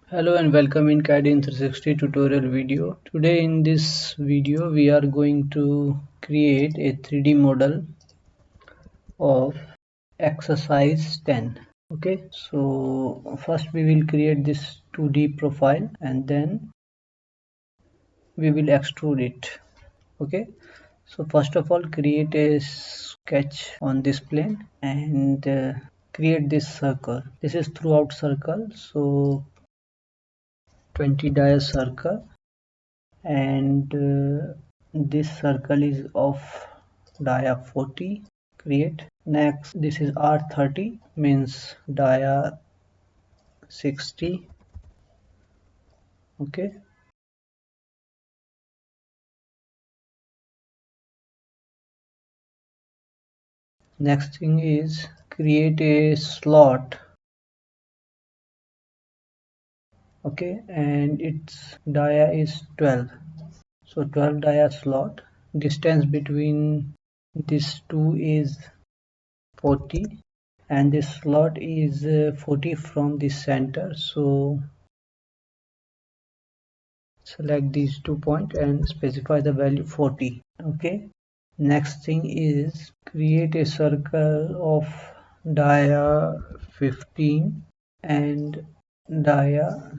Hello and welcome in CAD in 360 tutorial video. Today in this video we are going to create a 3D model of exercise 10. Okay, so first we will create this 2D profile and then we will extrude it. Okay, so first of all create a sketch on this plane and create this circle. This is throughout circle, so 20 dia circle, and this circle is of dia 40. Create. Next, this is R30, means dia 60. Okay, next thing is create a slot. Okay, and its dia is 12, so 12 dia slot. Distance between these two is 40, and this slot is 40 from the center, so select these 2 points and specify the value 40. Okay, next thing is create a circle of dia 15 and dia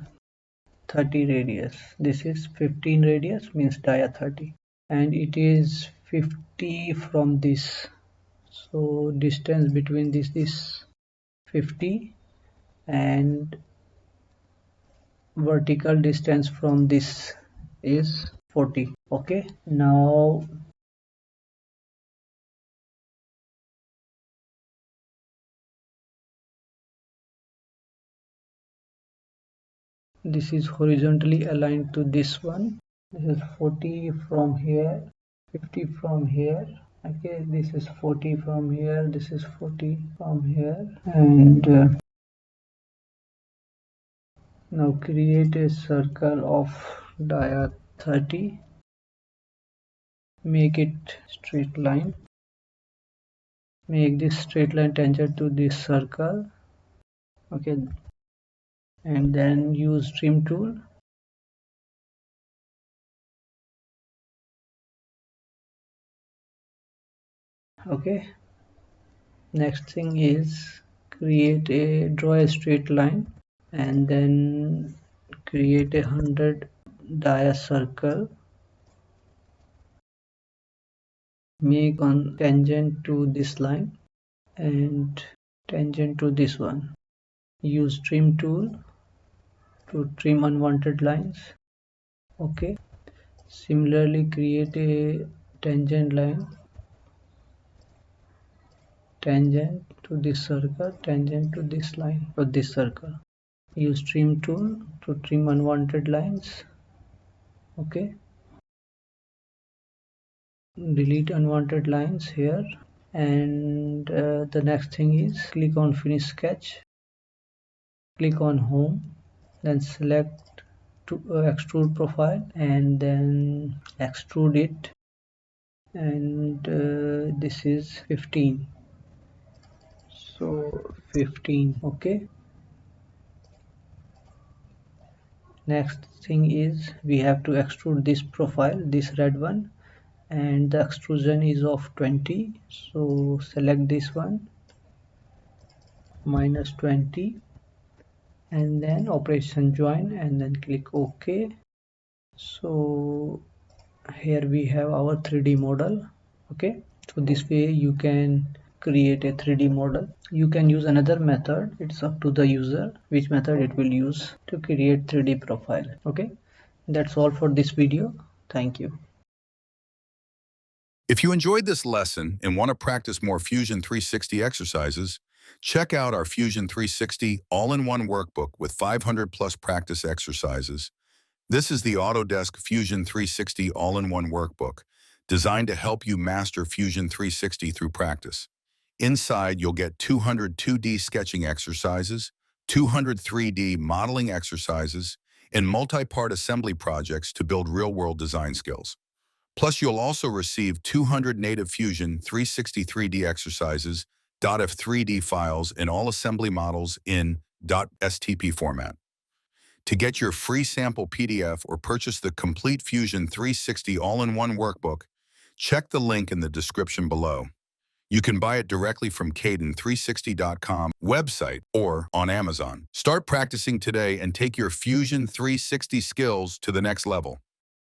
30 radius. This is 15 radius, means dia 30, and it is 50 from this, so distance between this is 50, and vertical distance from this is 40. Okay, now this is horizontally aligned to this one. This is 40 from here, 50 from here. Okay, this is 40 from here, this is 40 from here, and now create a circle of dia 30. Make it straight line. Make this straight line tangent to this circle. Okay, and then use trim tool. Okay, next thing is draw a straight line and then create a 100 dia circle. Make on tangent to this line and tangent to this one. Use trim tool to trim unwanted lines. Okay, similarly create a tangent line, tangent to this circle, tangent to this line or this circle. Use trim tool to trim unwanted lines. Okay, delete unwanted lines here, and the next thing is click on finish sketch, click on home, then select to extrude profile and then extrude it, and this is 15, so 15. Okay, next thing is we have to extrude this profile, this red one, and the extrusion is of 20, so select this one, minus 20, and then operation join and then click OK. So here we have our 3D model. Okay, so this way you can create a 3D model. You can use another method, it's up to the user which method it will use to create 3D profile. Okay, that's all for this video. Thank you. If you enjoyed this lesson and want to practice more Fusion 360 exercises, check out our Fusion 360 all-in-one workbook with 500 plus practice exercises. This is the Autodesk Fusion 360 all-in-one workbook, designed to help you master Fusion 360 through practice. Inside, you'll get 200 2D sketching exercises, 200 3D modeling exercises, and multi-part assembly projects to build real-world design skills. Plus, you'll also receive 200 native Fusion 360 3D exercises, .f3D files, and all assembly models in .stp format. To get your free sample PDF or purchase the complete Fusion 360 all-in-one workbook, check the link in the description below. You can buy it directly from Caden360.com website or on Amazon. Start practicing today and take your Fusion 360 skills to the next level.